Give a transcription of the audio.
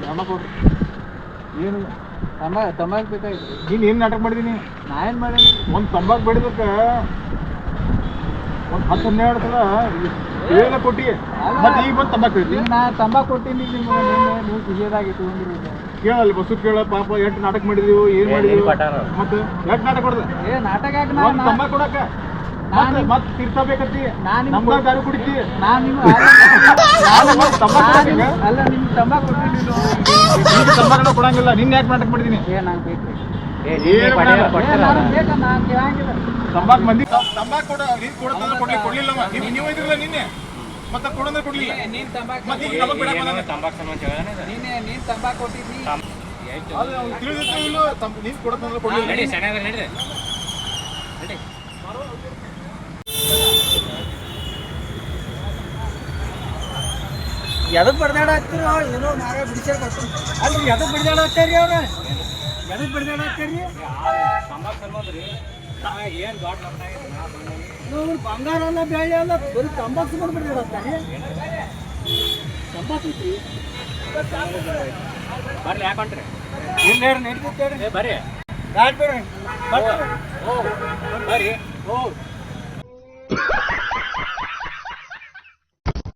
ತಂಬಾಕು ಕೊಡ್ರಿ. ಏನು ತಂಬಾಕು ಬೇಕಾಗಿತ್ತು. ನೀನು ಏನು ನಾಟಕ ಮಾಡಿದೀನಿ? ನಾ ಏನು ಮಾಡೀನಿ? ಒಂದು ತಂಬಾಕು ಬೆಳೆದಕ್ಕೆ ಒಂದು 10-12 ಸಲ ಹೇಳ ಕೊಟ್ಟಿ, ಮತ್ತೆ ಈಗ ಬಂದು ತಂಬಾಕು ಹೇಳ್ತೀನಿ. ನಾ ತಂಬಾಕು ಕೊಟ್ಟಿನಿ ನಿಮ್ಗೆ, ನೀವು ಖುಷಿಯಾಗಿ ತೊಗೊಂಡಿರಿ. ಕೇಳಲ್ಲ ಬಸ್ಸು ಕೇಳ, ಪಾಪ ಎಷ್ಟು ನಾಟಕ ಮಾಡಿದೀವಿ, ಏನು ಮಾಡಿದೀವಿ, ಮತ್ತೆ ಎಷ್ಟು ನಾಟಕ ಕೊಡ್ದೆ? ನಾಟಕ ಒಂದು ತಂಬಾಕು ಕೊಡಕ್ಕೆ ಮತ್ತೆ ತಿರ್ಸಬೇಕತ್ತಿ, ನಮ್ಗ ದಾರು ಕುಡಿತಿ. ಅಲ್ಲ ನಿಮ್ಗೆ ತಂಬಾಕು ಕೊಟ್ಟಿನಿ. ತಂಬಾಕು ಕೊಡಂಗಿಲ್ಲ. ನಿನ್ನ ಯಾಕೆ ನಾಟಕ ಮಾಡಿದೀನಿ? ನಂಗೆ ಬೇಕು. ತಂಬಾಕು ಮಂದಿ ತಂಬಾಕು ಕೊಡ, ನೀನು ಕೊಡೋದಂದ್ರೆ ಕೊಡ್ಲಿಲ್ಲವ. ನೀವು ಇದ್ರಲ್ಲ ನಿನ್ನೆ, ಮತ್ತೆ ಕೊಡೋದ್ರೆ ಕೊಡ್ಲಿಲ್ಲ. ನೀನು ತಂಬಾಕು ನೀನು ತಂಬಾಕು ಕೊಟ್ಟಿದ್ದಿ. ತಿಳಿದಿಲ್ಲ, ನೀನು ಕೊಡೋದಂದ್ರೆ ಕೊಡ್ಲಿಲ್ಲ. ಎದಕ್ಕೆ ಬಡ್ದಾಡ ಹತ್ತಿರೋ ಏನೋ ಮಾರ ಬಿಡಿಸ್ಯಾರ ಬರ್ತೀನಿ. ಅಲ್ರಿ ಎದಕ್ಕೆ ಬಡ್ದಾಡ ಹತ್ತಾರಿ ಅವ್ರ? ಎದಕ್ಕೆ ಬಡ್ದಾಡ ಹತ್ತಾರಿ? ಏನು ಬಂಗಾರ ಅಲ್ಲ, ಬೆಳ್ಳಿ ಅಲ್ಲ, ಬರೀ ತಂಬಾಕು ಸುಮ್ಮನೆ ಬಡ್ದಾಡ ಹತ್ತಾರಿ. ತಂಬಾಕು ಐತ್ರಿ ಬರ್ರಿ. ಯಾಕೊಂಡ್ರಿ ಏನು ಹೇಳಿ ನಡೀತೇಳಿ ಬರ್ರಿ. ಗಾಡಿ ಬರ್ರಿ ಬರ್ರಿ. ಓ ಬರ್ರಿ. ಓ